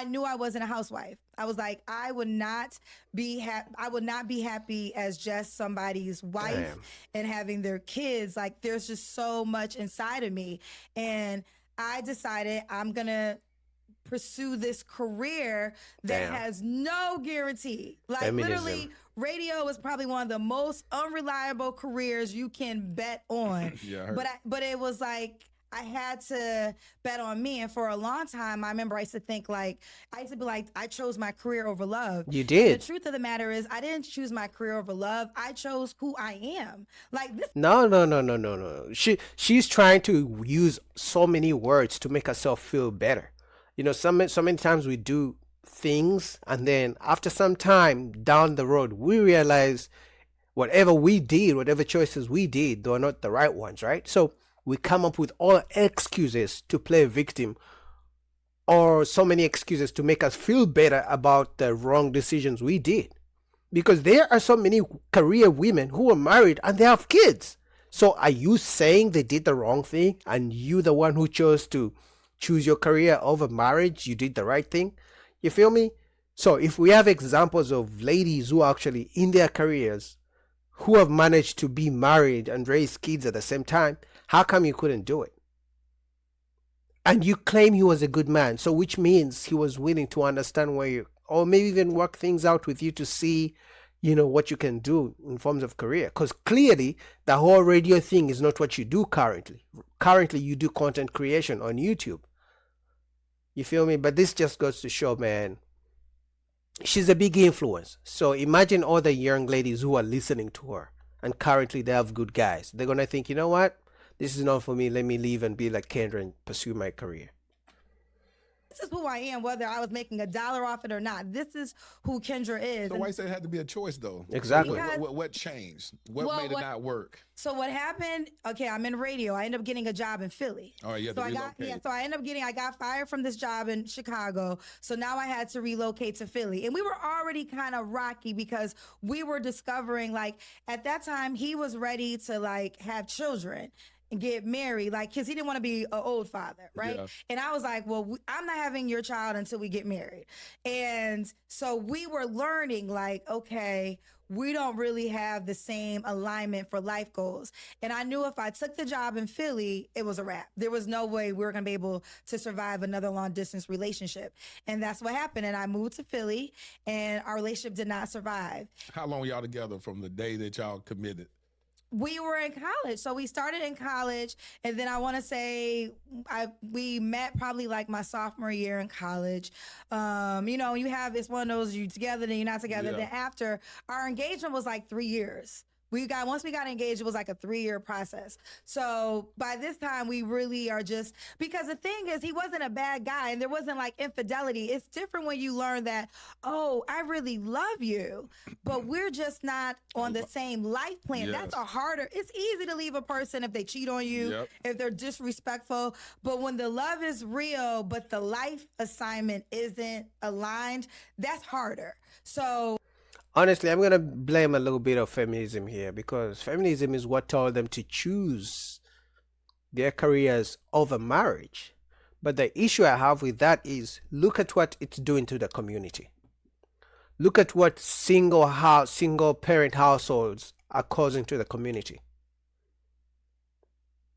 I knew I wasn't a housewife. I was like, I would not be I would not be happy as just somebody's wife Damn. and having their kids. Like, there's just so much inside of me. And I decided I'm going to pursue this career that Damn. has no guarantee. Like, Feminism. literally, radio is probably one of the most unreliable careers you can bet on. Yeah, I heard. But it was like I had to bet on me. And for a long time, I remember I used to think like, I used to be like, I chose my career over love. You The did. truth of the matter is, I didn't choose my career over love. I chose who I am. Like, this. No, no, no, no, no, no. She's trying to use so many words to make herself feel better. You know, so many times we do things, and then after some time down the road, we realize whatever we did, whatever choices we did, they were not the right ones, right? So we come up with all excuses to play victim, or so many excuses to make us feel better about the wrong decisions we did. Because there are so many career women who are married and they have kids. So are you saying they did the wrong thing and you the one who chose to choose your career over marriage, you did the right thing? You feel me? So if we have examples of ladies who are actually in their careers who have managed to be married and raise kids at the same time, how come you couldn't do it? And you claim he was a good man, so which means he was willing to understand where you, or maybe even work things out with you to see, you know, what you can do in forms of career. Because clearly the whole radio thing is not what you do currently. Currently you do content creation on YouTube. You feel me? But this just goes to show, man, she's a big influence. So imagine all the young ladies who are listening to her and currently they have good guys. They're gonna think, you know what, this is not for me, let me leave and be like Kendra and pursue my career. This is who I am, whether I was making $1 off it or not. This is who Kendra is. So why you say it had to be a choice though? Exactly. What changed? What Well, made it not work? So what happened? Okay, I'm in radio. I ended up getting a job in Philly. All right, you had So to I got relocate. so I got fired from this job in Chicago. So now I had to relocate to Philly, and we were already kind of rocky because we were discovering, like, at that time he was ready to like have children and get married, like, because he didn't want to be an old father, right? Yeah. And I was like, well, I'm not having your child until we get married. And so we were learning, like, okay, we don't really have the same alignment for life goals. And I knew if I took the job in Philly, it was a wrap. There was no way we were going to be able to survive another long distance relationship. And that's what happened. And I moved to Philly, and our relationship did not survive. How long y'all together from the day that y'all committed? We were in college. So we started in college, and then I want to say we met probably like my sophomore year in college. You know, you have, it's one of those, you together, then you're not together. Yeah. Then after, our engagement was like 3 years. Once we got engaged, it was like a 3-year process. So by this time, we really are just, because the thing is, he wasn't a bad guy and there wasn't like infidelity. It's different when you learn that, oh, I really love you, but we're just not on the same life plan. Yes. That's a harder, it's easy to leave a person if they cheat on you, Yep. if they're disrespectful. But when the love is real, but the life assignment isn't aligned, that's harder. So Honestly, I'm going to blame a little bit of feminism here, because feminism is what told them to choose their careers over marriage. But the issue I have with that is, look at what it's doing to the community. Look at what single parent households are causing to the community.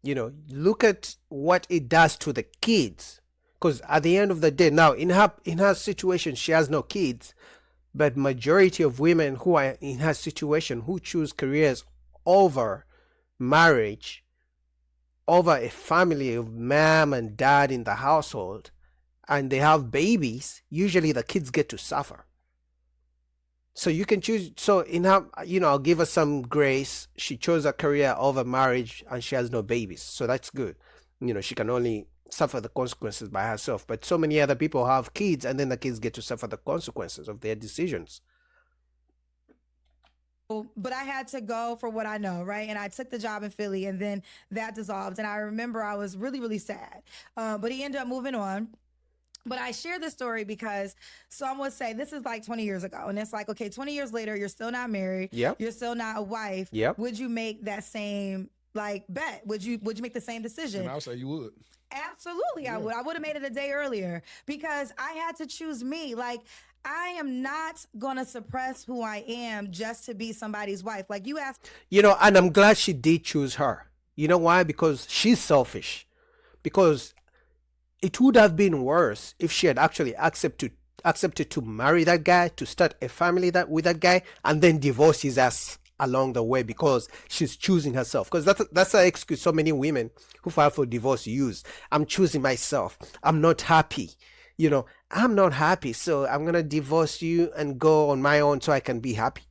You know, look at what it does to the kids. Because at the end of the day, now in her situation, she has no kids. But majority of women who are in her situation, who choose careers over marriage, over a family of mom and dad in the household, and they have babies, usually the kids get to suffer. So you can choose. So in her, you know, I'll give her some grace. She chose a career over marriage and she has no babies. So that's good. You know, she can only suffer the consequences by herself. But so many other people have kids, and then the kids get to suffer the consequences of their decisions. but I had to go for what I know, right? And I took the job in Philly, and then that dissolved. And I remember I was really, really sad. But he ended up moving on. But I share this story because some would say this is like 20 years ago. And it's like, okay, 20 years later, you're still not married. Yep. You're still not a wife. Yep. Would you make that same Like, bet. Would you make the same decision? And I'll say you would. Absolutely, I would. I would have made it a day earlier because I had to choose me. Like, I am not gonna suppress who I am just to be somebody's wife. Like you asked. You know, and I'm glad she did choose her. You know why? Because she's selfish. Because it would have been worse if she had actually accepted to marry that guy, to start a family with that guy, and then divorce his ass along the way because she's choosing herself. Because that's an excuse so many women who file for divorce use. I'm choosing myself. I'm not happy. You know, I'm not happy, so I'm gonna divorce you and go on my own so I can be happy.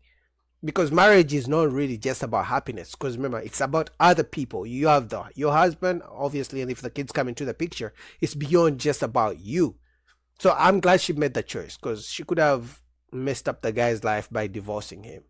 Because marriage is not really just about happiness, because remember, it's about other people. You have your husband, obviously, and if the kids come into the picture, it's beyond just about you. So I'm glad she made the choice, because she could have messed up the guy's life by divorcing him.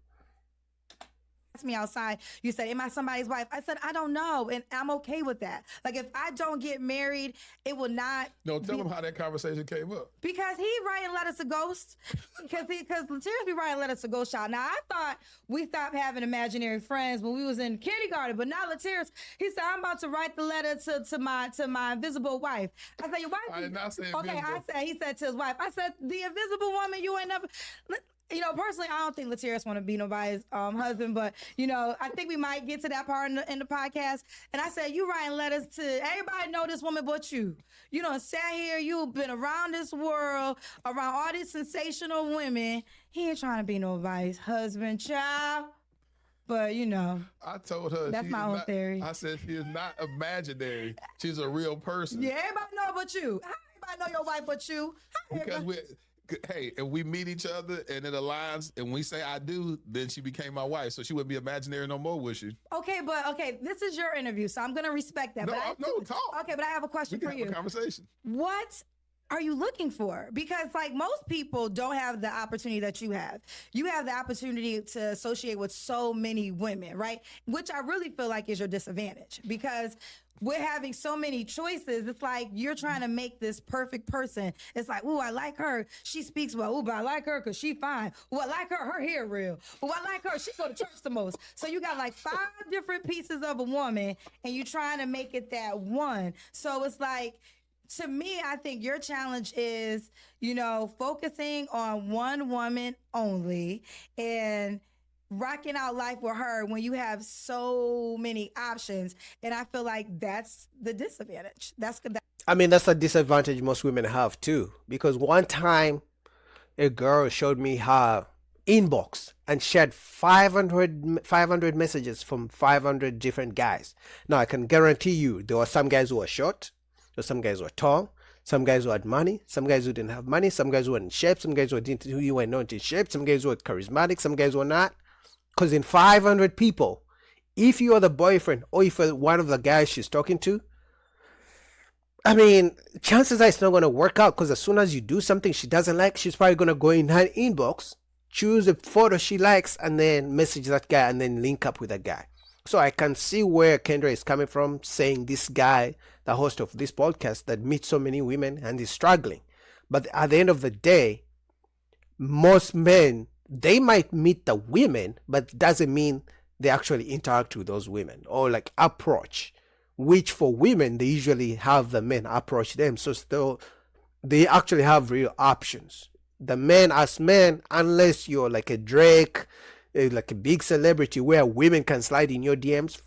Me outside, you said, am I somebody's wife? I said, I don't know, and I'm okay with that. Like, if I don't get married, it will not. No, tell them how that conversation came up. Because he writing letters to ghosts. Because Latiris be writing letters to ghost child. Now, I thought we stopped having imaginary friends when we was in kindergarten, but now Latiris, he said, I'm about to write the letter to my invisible wife. I said, your wife? I did not say okay, invisible. he said to his wife, I said, the invisible woman you ain't never. You know, personally, I don't think Latiris want to be nobody's husband, but, you know, I think we might get to that part in the podcast. And I said, you writing letters to everybody know this woman but you. You know, sat here, you've been around this world, around all these sensational women. He ain't trying to be nobody's husband, child. But, you know. I told her. That's my own theory. I said she is not imaginary. She's a real person. Yeah, everybody know but you. How everybody know your wife but you? Because if we meet each other and it aligns and we say I do, then she became my wife. So she wouldn't be imaginary no more, would she? Okay, this is your interview, so I'm gonna respect that. No, talk. Okay, but I have a question for you. Have a conversation. What are you looking for? Because like most people don't have the opportunity that you have. You have the opportunity to associate with so many women, right? Which I really feel like is your disadvantage because we're having so many choices. It's like you're trying to make this perfect person. It's like, ooh, I like her. She speaks well. Ooh, but I like her because she fine. Ooh, I like her. Her hair real. Ooh, I like her. She go to church the most. So you got like 5 different pieces of a woman and you're trying to make it that one. So it's like, to me, I think your challenge is, you know, focusing on one woman only and rocking out life with her when you have so many options. And I feel like that's the disadvantage. I mean, that's a disadvantage most women have too. Because one time a girl showed me her inbox and she had 500 messages from 500 different guys. Now, I can guarantee you there were some guys who were short, there were some guys who were tall, some guys who had money, some guys who didn't have money, some guys who were in shape, some guys who were not in shape, some guys who were charismatic, some guys who were not. Because in 500 people, if you are the boyfriend or if you're one of the guys she's talking to, I mean, chances are it's not going to work out because as soon as you do something she doesn't like, she's probably going to go in her inbox, choose a photo she likes, and then message that guy and then link up with that guy. So I can see where Kendra is coming from, saying this guy, the host of this podcast that meets so many women and is struggling. But at the end of the day, most men, they might meet the women, but it doesn't mean they actually interact with those women or like approach, which for women, they usually have the men approach them. So still, they actually have real options. The men as men, unless you're like a Drake, like a big celebrity where women can slide in your DMs,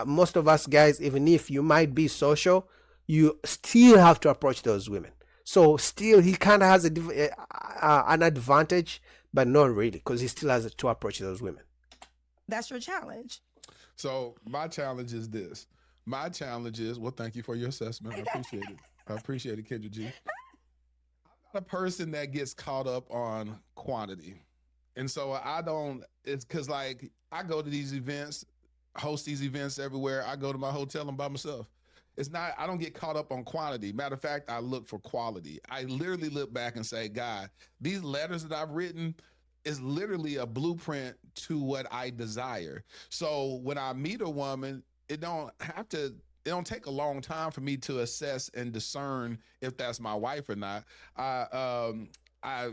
most of us guys, even if you might be social, you still have to approach those women. So still, he kind of has an advantage, but not really, because he still has to approach those women. That's your challenge. So my challenge is this. My challenge is, well, thank you for your assessment. I appreciate it. I appreciate it, Kendra G. I'm not a person that gets caught up on quantity. And so it's because like I go to these events, host these events everywhere. I go to my hotel and by myself. I don't get caught up on quantity. Matter of fact, I look for quality. I literally look back and say, God, these letters that I've written is literally a blueprint to what I desire. So when I meet a woman, it don't take a long time for me to assess and discern if that's my wife or not. I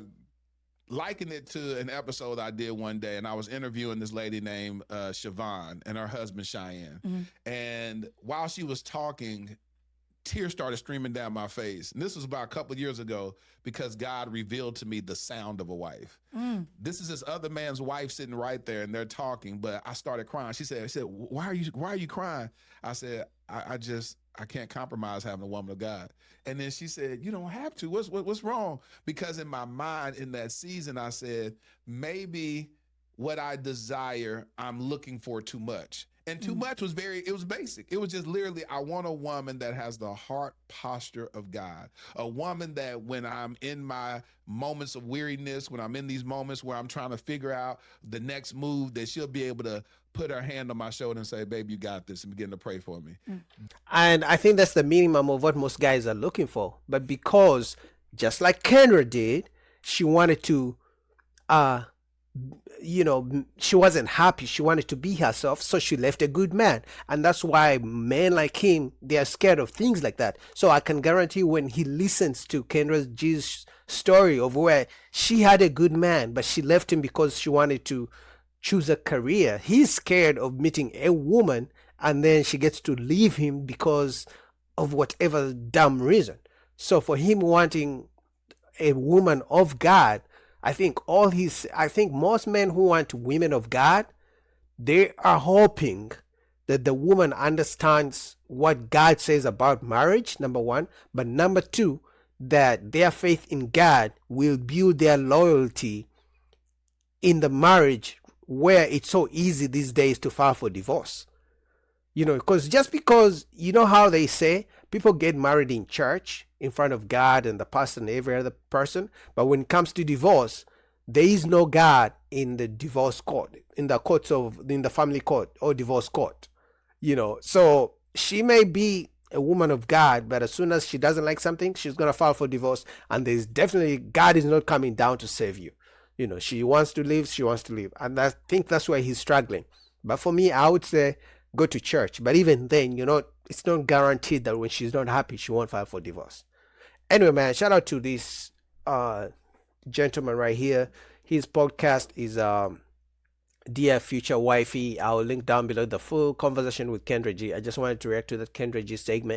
liken it to an episode I did one day, and I was interviewing this lady named Siobhan and her husband Cheyenne. And while she was talking, tears started streaming down my face. And this was about a couple of years ago because God revealed to me the sound of a wife. This is this other man's wife sitting right there and they're talking, but I started crying. She said, why are you crying? I said, I can't compromise having a woman of God. And then she said, you don't have to. What's wrong? Because in my mind, in that season, I said, maybe what I desire, I'm looking for too much. And too much was it was basic. It was just literally, I want a woman that has the heart posture of God. A woman that when I'm in my moments of weariness, when I'm in these moments where I'm trying to figure out the next move, that she'll be able to put her hand on my shoulder and say, babe, you got this, and begin to pray for me. And I think that's the minimum of what most guys are looking for. But because, just like Kendra did, she wanted to she wasn't happy. She wanted to be herself, so she left a good man. And that's why men like him, they are scared of things like that. So I can guarantee when he listens to Kendra's G's story of where she had a good man, but she left him because she wanted to choose a career, he's scared of meeting a woman and then she gets to leave him because of whatever dumb reason. So for him wanting a woman of God, I think most men who want women of God, they are hoping that the woman understands what God says about marriage, number one, but number two, that their faith in God will build their loyalty in the marriage, where it's so easy these days to file for divorce. Because you know how they say people get married in church in front of God and the pastor and every other person, but when it comes to divorce, there is no God in the divorce court, in the family court or divorce court. So she may be a woman of God, but as soon as she doesn't like something, she's gonna file for divorce, and there's definitely God is not coming down to save you. She wants to leave, and I think that's why he's struggling. But for me, I would say go to church. But even then, it's not guaranteed that when she's not happy, she won't file for divorce. Anyway, man, shout out to this gentleman right here. His podcast is Dear Future Wifey. I'll link down below the full conversation with Kendra G. I just wanted to react to that Kendra G segment.